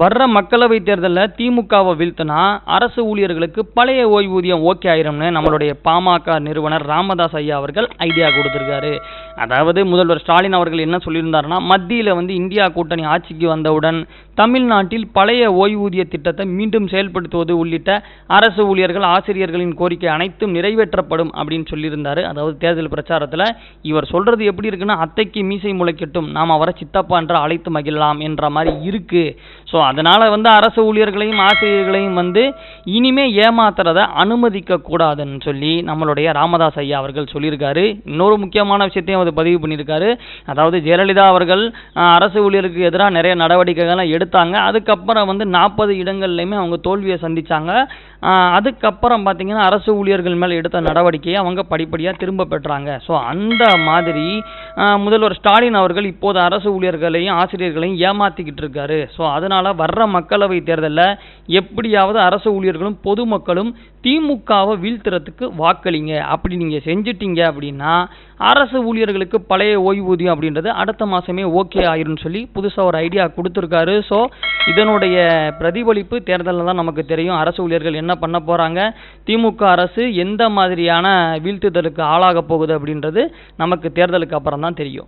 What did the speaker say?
வர்ற மக்களவை தேர்தலில் திமுகவை வீழ்த்தினா அரசு ஊழியர்களுக்கு பழைய ஓய்வூதியம் ஓகே ஆயிரும்னு நம்மளுடைய பாமக நிறுவனர் ராமதாஸ் ஐயா அவர்கள் ஐடியா கொடுத்துருக்காரு. அதாவது முதல்வர் ஸ்டாலின் அவர்கள் என்ன சொல்லியிருந்தாருன்னா, மத்தியில் இந்தியா கூட்டணி ஆட்சிக்கு வந்தவுடன் தமிழ்நாட்டில் பழைய ஓய்வூதிய திட்டத்தை மீண்டும் செயல்படுத்துவது உள்ளிட்ட அரசு ஊழியர்கள் ஆசிரியர்களின் கோரிக்கை அனைத்தும் நிறைவேற்றப்படும் அப்படின்னு சொல்லியிருந்தாரு. அதாவது தேர்தல் பிரச்சாரத்தில் இவர் சொல்றது எப்படி இருக்குன்னா, அத்தைக்கு மீசை முளைக்கட்டும், நாம் அவரை சித்தப்பா என்று அழைத்து மகிழலாம் என்ற மாதிரி இருக்கு. ஸோ அதனால் அரசு ஊழியர்களையும் ஆசிரியர்களையும் இனிமே ஏமாத்துறதை அனுமதிக்க கூடாதுன்னு சொல்லி நம்மளுடைய ராமதாஸ் ஐயா அவர்கள் சொல்லியிருக்காரு. இன்னொரு முக்கியமான விஷயத்தையும் அவர் பதிவு பண்ணியிருக்காரு. அதாவது ஜெயலலிதா அவர்கள் அரசு ஊழியருக்கு எதிராக நிறைய நடவடிக்கைகள்லாம் எடுத்தாங்க. அதுக்கப்புறம் 40 இடங்கள்லையுமே அவங்க தோல்வியை சந்திச்சாங்க. அதுக்கப்புறம் பார்த்தீங்கன்னா அரசு ஊழியர்கள் மேலே எடுத்த நடவடிக்கையை அவங்க படிப்படியாக திரும்ப பெற்றாங்க. ஸோ அந்த மாதிரி முதல்வர் ஸ்டாலின் அவர்கள் இப்போது அரசு ஊழியர்களையும் ஆசிரியர்களையும் ஏமாற்றிக்கிட்டு இருக்காரு. ஸோ அதனால் வர்ற மக்களவை தேர்தலில் எப்படியாவது அரசு ஊழியர்களும் பொதுமக்களும் திமுகவை வீழ்த்துறதுக்கு வாக்களிங்க. அப்படி நீங்கள் செஞ்சிட்டீங்க அப்படின்னா அரசு ஊழியர்களுக்கு பழைய ஓய்வூதியம் அப்படின்றது அடுத்த மாதமே ஓகே ஆயிரும்னு சொல்லி புதுசாக ஒரு ஐடியா கொடுத்துருக்காரு. ஸோ இதனுடைய பிரதிபலிப்பு தேர்தலில் தான் நமக்கு தெரியும். அரசு ஊழியர்கள் என்ன பண்ண போகிறாங்க, திமுக அரசு எந்த மாதிரியான வீழ்த்துதலுக்கு ஆளாக போகுது அப்படின்றது நமக்கு தேர்தலுக்கு அப்புறம் தான் தெரியும்.